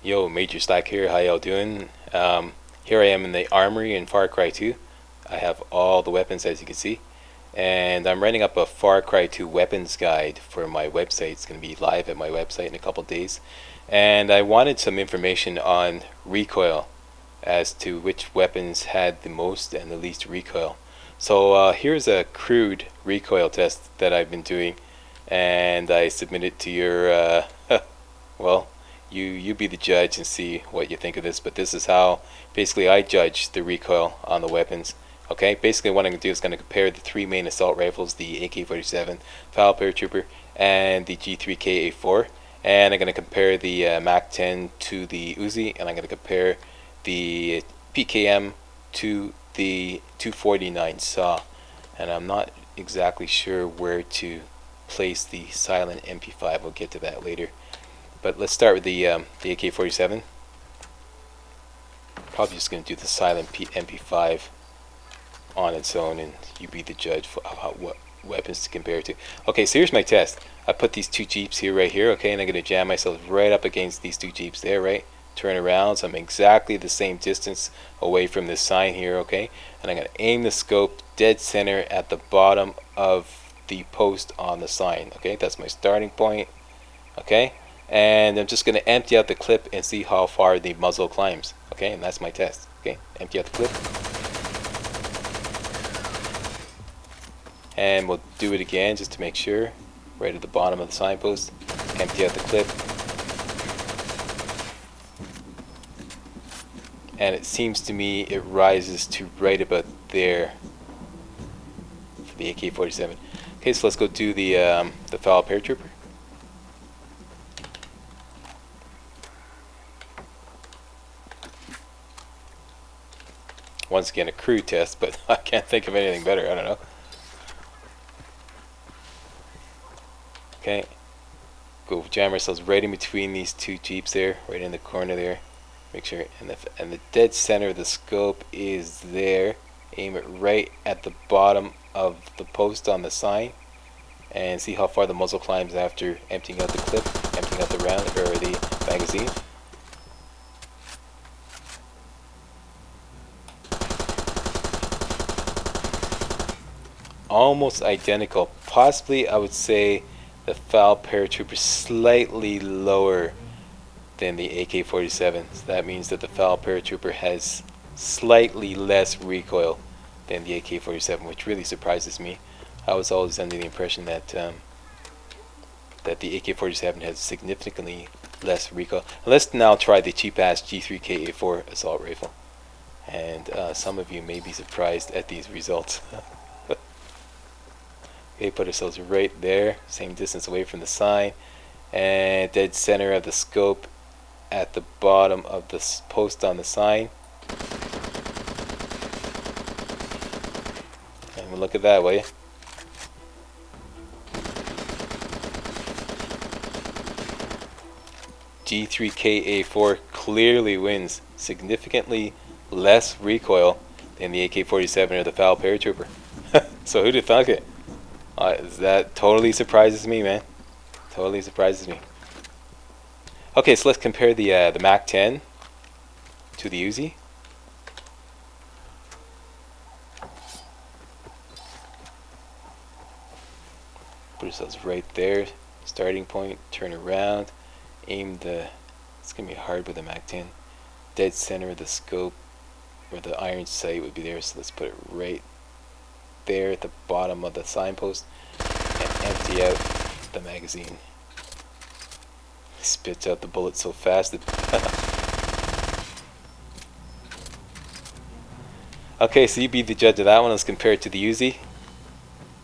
Yo, Major Slack here. How y'all doing? Here I am in the armory in Far Cry 2. I have all the weapons, as you can see, and I'm writing up a Far Cry 2 weapons guide for my website. It's going to be live at my website in a couple days, and I wanted some information on recoil as to which weapons had the most and the least recoil. So here's a crude recoil test that I've been doing, and I submit it to your well, you be the judge and see what you think of this. But this is how basically I judge the recoil on the weapons. Okay, basically what I'm going to do is going to compare the three main assault rifles, the AK-47, FAL Paratrooper, and the G3K-A4, and I'm going to compare the MAC-10 to the Uzi, and I'm going to compare the PKM to the 249 SAW, and I'm not exactly sure where to place the silent MP5. We'll get to that later. But let's start with the AK-47. Probably just going to do the silent MP5 on its own, and you be the judge for what weapons to compare to. Okay, so here's my test. I put these two Jeeps here, right here, okay, and I'm going to jam myself right up against these two Jeeps there, right? Turn around, so I'm exactly the same distance away from this sign here, okay? And I'm going to aim the scope dead center at the bottom of the post on the sign, okay? That's my starting point, okay? And I'm just going to empty out the clip and see how far the muzzle climbs, okay? And that's my test, okay? Empty out the clip. And we'll do it again just to make sure. Right at the bottom of the signpost. Empty out the clip. And it seems to me it rises to right about there for the AK-47. Okay, so let's go do the FAL Paratrooper. Once again, a crude test, but I can't think of anything better. I don't know. Okay, go jam ourselves right in between these two Jeeps there, right in the corner there. Make sure, and the dead center of the scope is there. Aim it right at the bottom of the post on the sign, and see how far the muzzle climbs after emptying out the clip, emptying out the round or the magazine. Almost identical. Possibly, I would say the FAL Paratrooper slightly lower than the AK-47. So that means that the FAL Paratrooper has slightly less recoil than the AK-47, which really surprises me. I was always under the impression that that the AK-47 has significantly less recoil. Let's now try the cheap-ass G3K-A4 assault rifle, and some of you may be surprised at these results. Okay, put ourselves right there, same distance away from the sign, and dead center of the scope at the bottom of the post on the sign. And we'll look at that, will you? G3K-A4 clearly wins, significantly less recoil than the AK-47 or the FAL Paratrooper. So who'd have thunk it? That totally surprises me, man. Totally surprises me. Okay, so let's compare the MAC-10 to the Uzi. Put ourselves right there. Starting point. Turn around. Aim the. It's gonna be hard with the MAC-10. Dead center of the scope, where the iron sight would be there. So let's put it right there at the bottom of the signpost and empty out the magazine. Spits out the bullet so fast that okay, so you be the judge of that one. Let's compare it to the Uzi.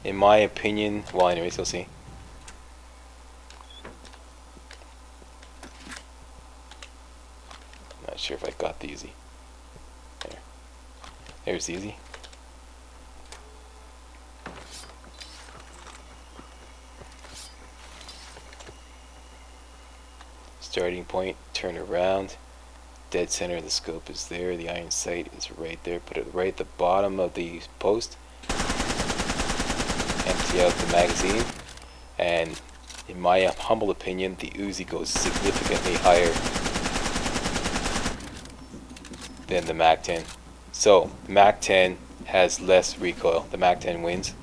In my opinion, well, anyways, we'll see. Not sure if I got the Uzi. There's the Uzi. Starting point, turn around, dead center of the scope is there, the iron sight is right there, put it right at the bottom of the post, empty out the magazine, and in my humble opinion, the Uzi goes significantly higher than the MAC-10. So the MAC-10 has less recoil. The MAC-10 wins.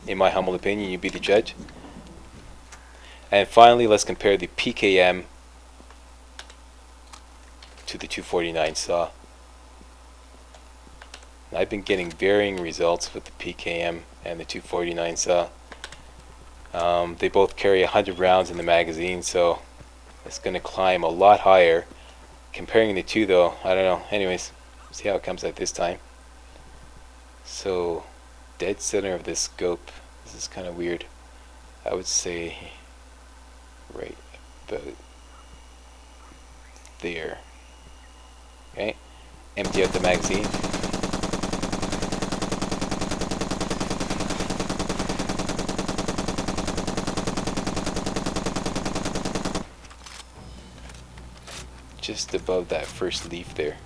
In my humble opinion, you be the judge. And finally, let's compare the PKM to the 249 saw. I've been getting varying results with the PKM and the 249 saw. They both carry 100 rounds in the magazine, so it's going to climb a lot higher. Comparing the two though, I don't know. Anyways, see how it comes out this time. So, dead center of this scope, this is kind of weird. I would say right about there. Okay, empty out the magazine. Just above that first leaf there.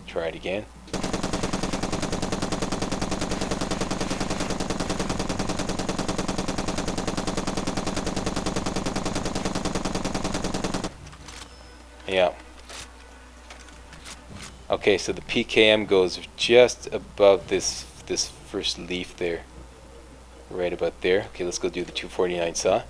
Try it again. Yeah. Okay, so the PKM goes just above this first leaf there. Right about there. Okay, let's go do the 249 saw.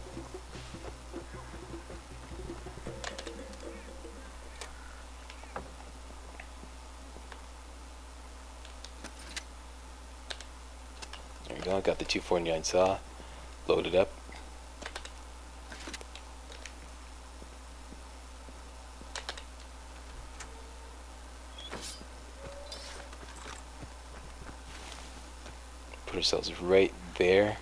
There we go, I got the 249 saw loaded up. Put ourselves right there,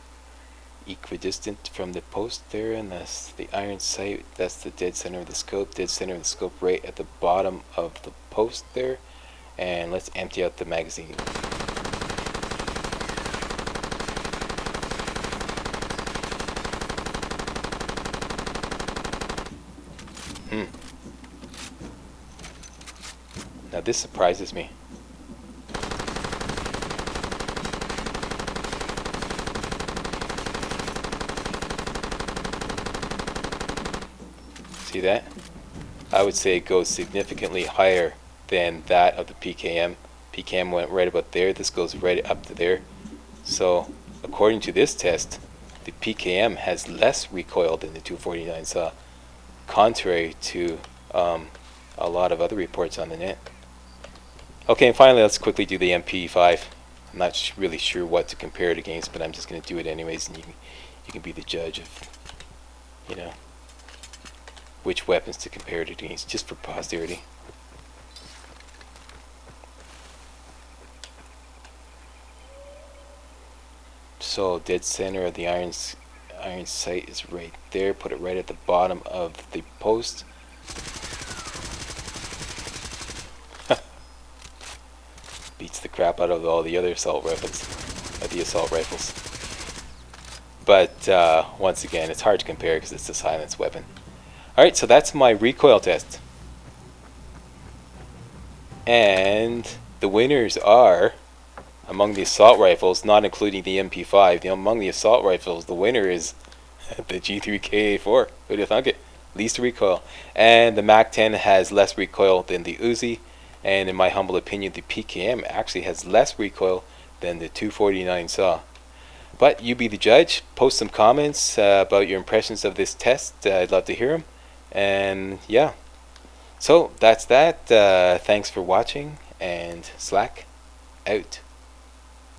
equidistant from the post there, and that's the iron sight. That's the dead center of the scope. Dead center of the scope right at the bottom of the post there. And let's empty out the magazine. Now this surprises me. See that? I would say it goes significantly higher than that of the PKM. PKM went right about there. This goes right up to there. So according to this test, the PKM has less recoil than the 249 saw, contrary to a lot of other reports on the net. Okay, and finally, let's quickly do the MP5. I'm not really sure what to compare it against, but I'm just going to do it anyways, and you can be the judge of, you know, which weapons to compare it against, just for posterity. So dead center of the iron sight is right there. Put it right at the bottom of the post. Beats the crap out of all the other assault rifles, But once again, it's hard to compare because it's a silenced weapon. Alright, so that's my recoil test. And the winners are, among the assault rifles, not including the MP5, among the assault rifles, the winner is the G3K4. Who'd have thunk it? Least recoil. And the MAC-10 has less recoil than the Uzi. And in my humble opinion, the PKM actually has less recoil than the 249 saw. But you be the judge. Post some comments about your impressions of this test. I'd love to hear them. And yeah, so that's that. Thanks for watching, and Slack out.